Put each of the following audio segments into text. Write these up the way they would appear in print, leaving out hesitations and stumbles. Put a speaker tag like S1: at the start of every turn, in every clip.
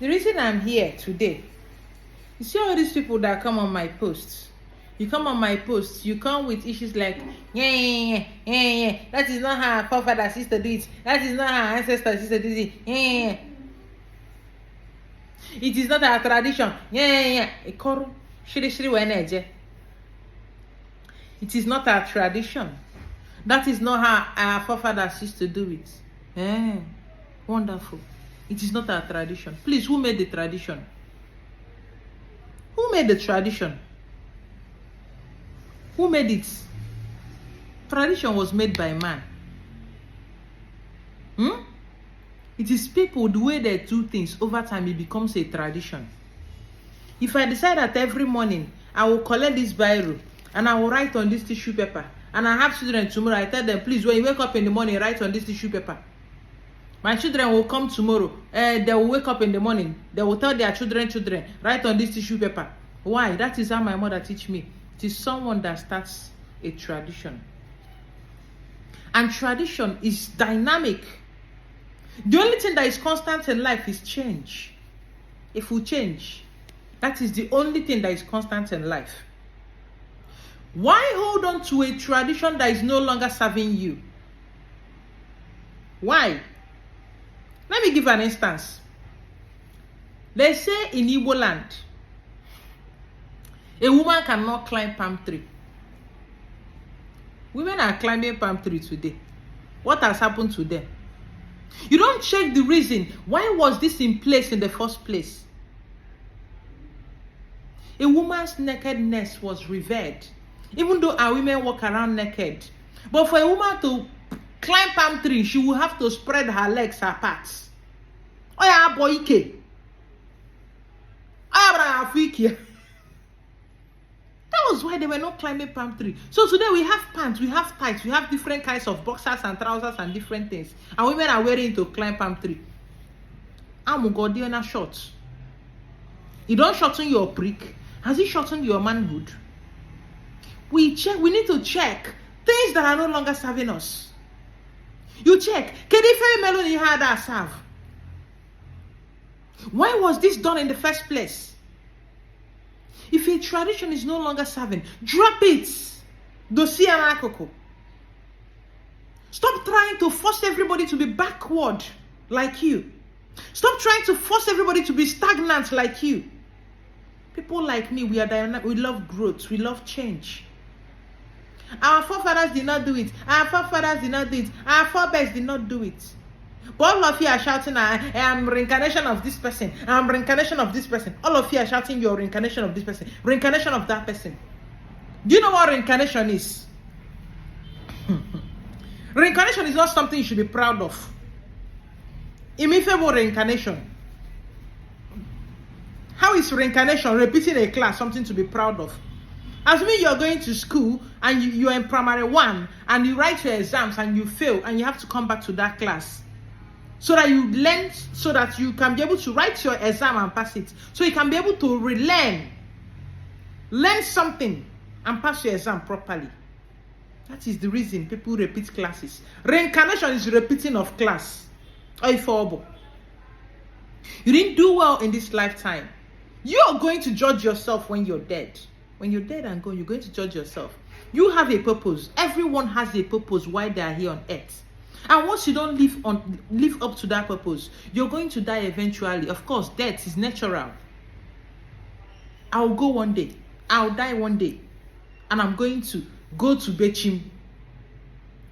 S1: The reason I'm here today, you see all these people that come on my posts. You come on my post, you come with issues like, yeah. That is not how our forefathers used to do it. That is not how our ancestors used to do it. Yeah. It is not our tradition. Yeah. It is not our tradition. That is not how our forefathers used to do it. Yeah. Wonderful. It is not our tradition. Please, who made the tradition? Who made the tradition? Who made it? Tradition was made by man. It is people, the way they do things, over time it becomes a tradition. If I decide that every morning I will collect this biro and I will write on this tissue paper, and I have children tomorrow, I tell them, please, when you wake up in the morning, write on this tissue paper. My children will come tomorrow. They will wake up in the morning. They will tell their children, write on this tissue paper. Why? That is how my mother teach me. It is someone that starts a tradition. And tradition is dynamic. The only thing that is constant in life is change. If we change, that is the only thing that is constant in life. Why hold on to a tradition that is no longer serving you? Why? Let me give an instance. They say in Igbo land, a woman cannot climb palm tree. Women are climbing palm tree today. What has happened to them? You don't check the reason. Why was this in place in the first place? A woman's nakedness was revered. Even though our women walk around naked. But for a woman to climb palm tree, she will have to spread her legs apart. Oh yeah, boy, that was why they were not climbing palm tree. So today we have pants, we have tights, we have different kinds of boxers and trousers and different things. And women are wearing to climb palm tree. I'm going short. You don't shorten your prick. Has it shortened your manhood? We need to check things that are no longer serving us. You check. Why was this done in the first place? If a tradition is no longer serving, drop it. Stop trying to force everybody to be backward like you. Stop trying to force everybody to be stagnant like you. People like me, we are dynamic. We love growth. We love change. Our forefathers did not do it. Our forefathers did not do it. Our forebears did not do it. But all of you are shouting, I am reincarnation of this person. I am reincarnation of this person. All of you are shouting, your reincarnation of this person. Reincarnation of that person. Do you know what reincarnation is? Reincarnation is not something you should be proud of. Immovable reincarnation. How is reincarnation, repeating a class, something to be proud of? Assuming you're going to school and you're in primary 1 and you write your exams and you fail and you have to come back to that class. So that you learn, so that you can be able to write your exam and pass it. So you can be able to relearn. Learn something and pass your exam properly. That is the reason people repeat classes. Reincarnation is repeating of class. You didn't do well in this lifetime. You are going to judge yourself when you're dead. When you're dead and gone, you're going to judge yourself. You have a purpose. Everyone has a purpose why they are here on earth. And once you don't live up to that purpose, you're going to die eventually. Of course, death is natural. I'll go one day. I'll die one day. And I'm going to go to Bechim.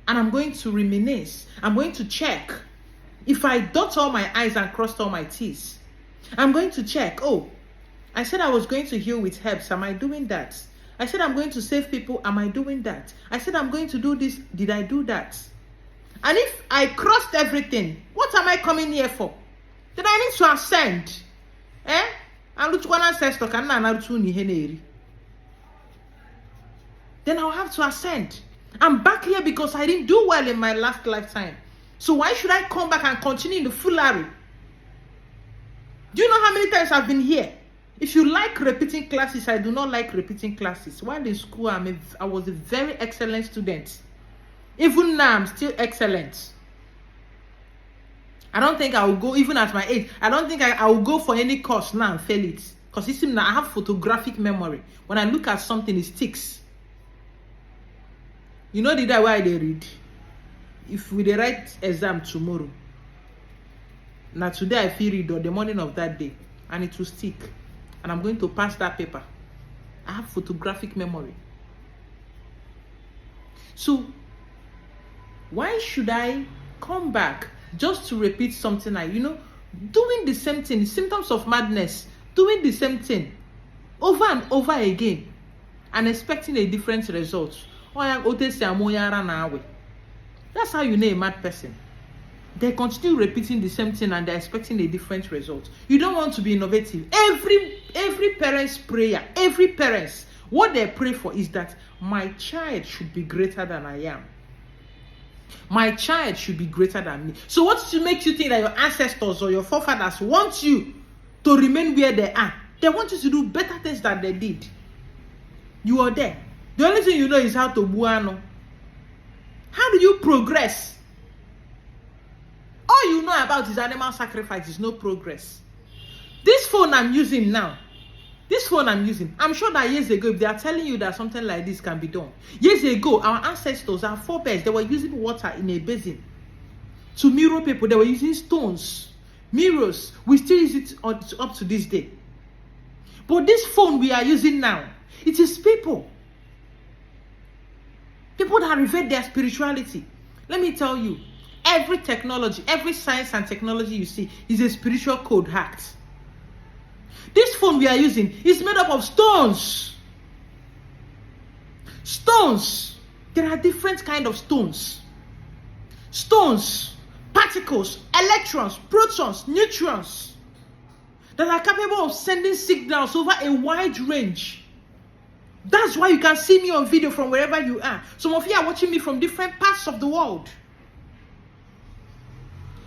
S1: And I'm going to reminisce. I'm going to check. If I dot all my I's and crossed all my T's, I'm going to check. Oh, I said I was going to heal with herbs. Am I doing that? I said I'm going to save people. Am I doing that? I said I'm going to do this. Did I do that? And if I crossed everything, what am I coming here for? Then I need to ascend. Then I'll have to ascend. I'm back here because I didn't do well in my last lifetime. So why should I come back and continue in the foolery? Do you know how many times I've been here? If you like repeating classes, I do not like repeating classes. While in school, I was a very excellent student. Even now, I'm still excellent. I don't think I will go, even at my age, I don't think I will go for any course now and fail it. Because it seems that I have photographic memory. When I look at something, it sticks. You know the day why they read? If we write exam tomorrow, now today I feel read or the morning of that day, and it will stick. And I'm going to pass that paper. I have photographic memory. So, why should I come back just to repeat something doing the same thing, symptoms of madness, doing the same thing over and over again and expecting a different result? That's how you know a mad person. They continue repeating the same thing and they're expecting a different result. You don't want to be innovative. Every parent's prayer, every parent's, what they pray for is that my child should be greater than I am. My child should be greater than me. So what makes you think that your ancestors or your forefathers want you to remain where they are? They want you to do better things than they did. You are there. The only thing you know is how to buano. How do you progress? All you know about is animal sacrifice. Is no progress. This phone I'm using now, I'm sure that years ago, if they are telling you that something like this can be done, years ago, our ancestors, our forebears, they were using water in a basin. To mirror people, they were using stones, mirrors. We still use it up to this day. But this phone we are using now, it is people that revert their spirituality. Let me tell you, every technology, every science and technology you see is a spiritual code hacked. This phone we are using is made up of stones. Stones. There are different kinds of stones. Stones, particles, electrons, protons, neutrons that are capable of sending signals over a wide range. That's why you can see me on video from wherever you are. Some of you are watching me from different parts of the world.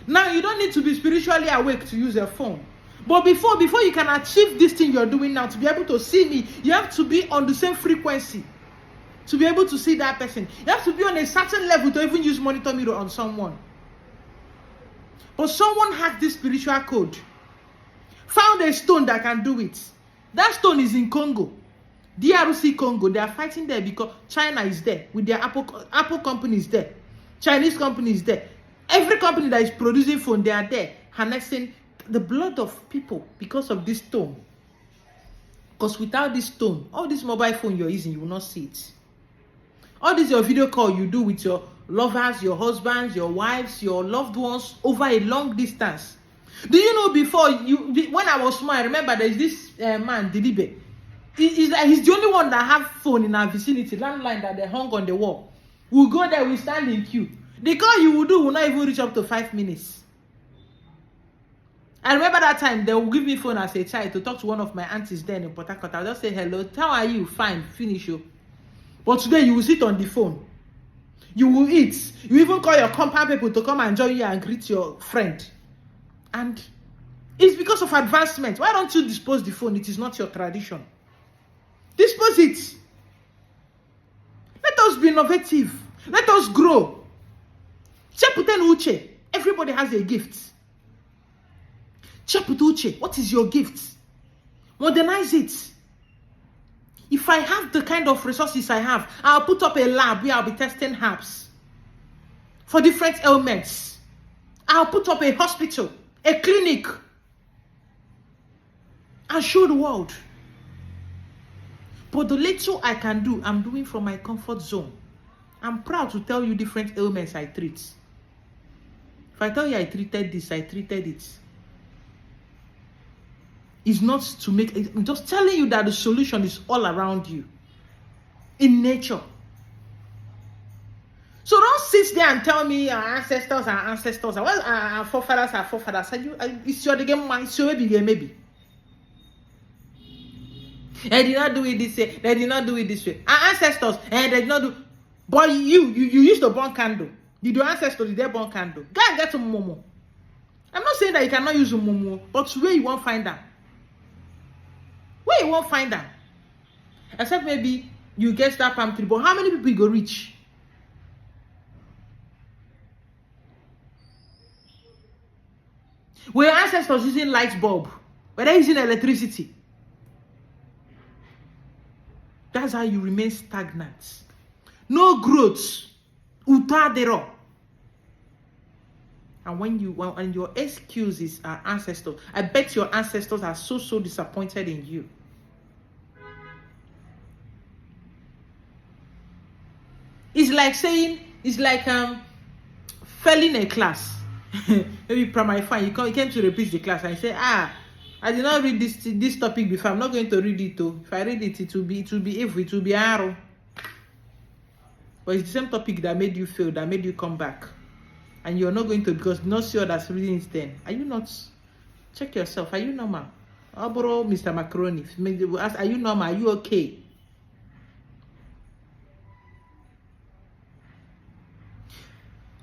S1: Now, you don't need to be spiritually awake to use a phone. But before you can achieve this thing you're doing now, to be able to see me, you have to be on the same frequency to be able to see that person. You have to be on a certain level to even use monitor mirror on someone. But someone hacked this spiritual code, found a stone that can do it. That stone is in Congo, DRC Congo. They are fighting there because China is there with their Apple company is there, Chinese company is there. Every company that is producing phone, they are there harnessing the blood of people because of this stone. Because without this stone, all this mobile phone you're using, you will not see it. All this your video call you do with your lovers, your husbands, your wives, your loved ones over a long distance. Do you know before when I was small, I remember there's this man, Dilibe. He's the only one that have phone in our vicinity, landline that they hung on the wall. We'll go there, we stand in queue. The call you will do will not even reach up to 5 minutes. I remember that time they will give me phone as a child to talk to one of my aunties then in Port Harcourt. I'll just say hello, how are you? Fine, finish you. But today you will sit on the phone. You will eat. You even call your compound people to come and join you and greet your friend. And it's because of advancement. Why don't you dispose the phone? It is not your tradition. Dispose it. Let us be innovative. Let us grow. Everybody has a gift. What is your gift? Modernize it. If I have the kind of resources I have, I'll put up a lab where I'll be testing herbs for different ailments. I'll put up a hospital, a clinic, and show the world. But the little I can do, I'm doing from my comfort zone. I'm proud to tell you different ailments I treat. If I tell you I treated this, I treated it. It's not to make it, I'm just telling you that the solution is all around you in nature. So don't sit there and tell me our ancestors are ancestors, our forefathers are forefathers. It's your game, it's your baby game, maybe. They did not do it this way, they did not do it this way. Our ancestors, they did not do. But you used to burn candle. Did your ancestors, did they burn candle? Go and get some momo. I'm not saying that you cannot use a momo, but where you won't find them. Where you won't find them. Except maybe you get that palm tree, but how many people you go reach? Were your ancestors using light bulb? Were they using electricity? That's how you remain stagnant. No growth. Utadero. And when your excuses are ancestors, I bet your ancestors are so disappointed in you. It's like failing a class. Maybe primary 5, you came to repeat the class and you say, I did not read this topic before. I'm not going to read it though. If I read it, it will be evil, it will be arrow. But it's the same topic that made you fail, that made you come back. And you're not going to, because not sure that's reading it then. Are you not? Check yourself. Are you normal? I'll borrow Mr. Macaroni. Are you normal? Are you okay?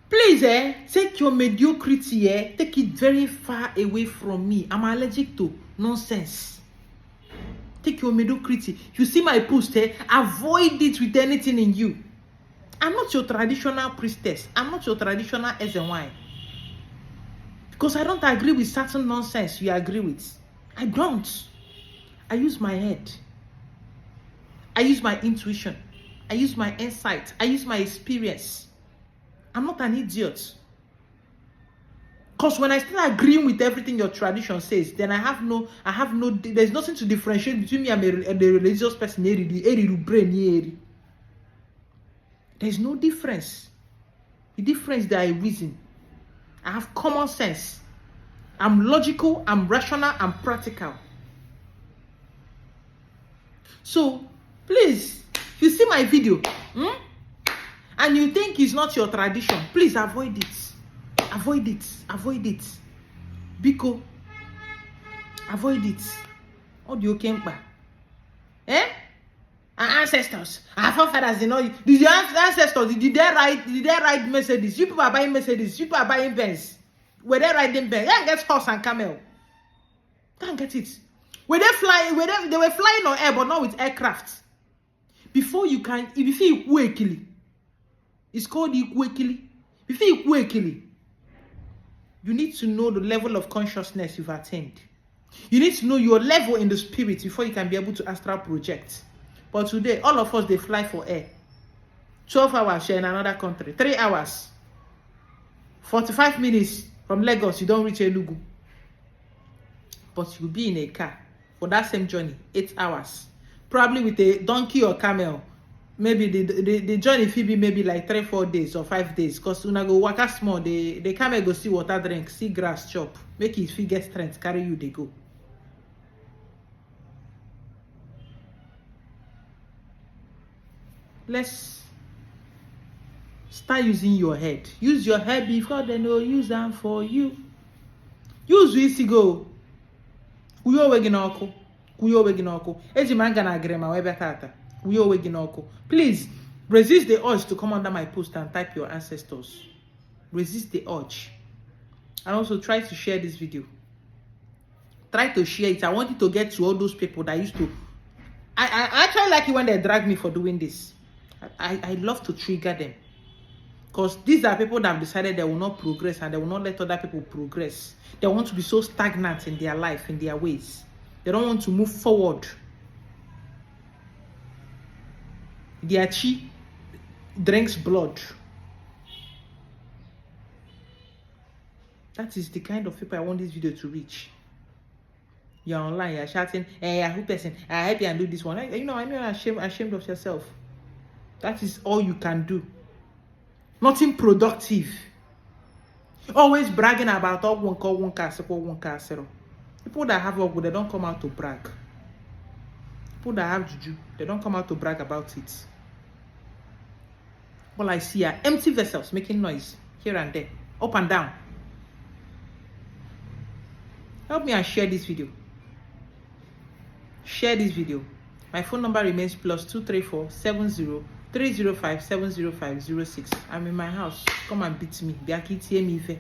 S1: Please, take your mediocrity, take it very far away from me. I'm allergic to nonsense. Take your mediocrity. You see my post, avoid it with anything in you. I'm not your traditional priestess. I'm not your traditional SNY. Because I don't agree with certain nonsense you agree with. I don't. I use my head. I use my intuition. I use my insight. I use my experience. I'm not an idiot. Because when I start agreeing with everything your tradition says, then there's nothing to differentiate between me and the religious person. There's no difference. The difference that I reason. I have common sense. I'm logical, I'm rational, I'm practical. So, please, if you see my video, and you think it's not your tradition, please avoid it. Avoid it. Avoid it. Biko. Avoid it. What do you came back? Our ancestors, our forefathers, did your ancestors, did they ride Mercedes? You people are buying Mercedes, you people are buying Benz. Were they riding Benz? They get horse and camel. Can't get it. Were they flying? They were flying on air, but not with aircraft. Before you can, if you feel equally, it's called equally. If you feel equally, you need to know the level of consciousness you've attained. You need to know your level in the spirit before you can be able to astral project. But today, all of us, they fly for air. 12 hours, you're in another country. 3 hours. 45 minutes from Lagos, you don't reach Enugu. But you'll be in a car for that same journey, 8 hours. Probably with a donkey or camel. Maybe the journey will be maybe like 3-4 days or 5 days. Because when I go walk small, the camel go see water drink, see grass chop. Make it feel get strength, carry you, they go. Let's start using your head. Use your head before they know use them for you. Use easy go. Kuyo weginoko. Kuyo weginoko. Eji manga na grema webe tata. Kuyo weginoko. Please resist the urge to come under my post and type your ancestors. Resist the urge. And also try to share this video. Try to share it. I want you to get to all those people that used to. I actually like it when they drag me for doing this. I love to trigger them. Because these are people that have decided they will not progress and they will not let other people progress. They want to be so stagnant in their life, in their ways. They don't want to move forward. Their chi drinks blood. That is the kind of people I want this video to reach. You're online, you're shouting, hey, who person? I help you and do this one. I know you're ashamed of yourself. That is all you can do. Nothing productive. Always bragging about all one castle. People that have work, they don't come out to brag. People that have juju, they don't come out to brag about it. All I see are empty vessels making noise here and there, up and down. Help me and share this video. Share this video. My phone number remains +234 70 305 705 06. I'm in my house. Come and beat me. Biaki tie me ife.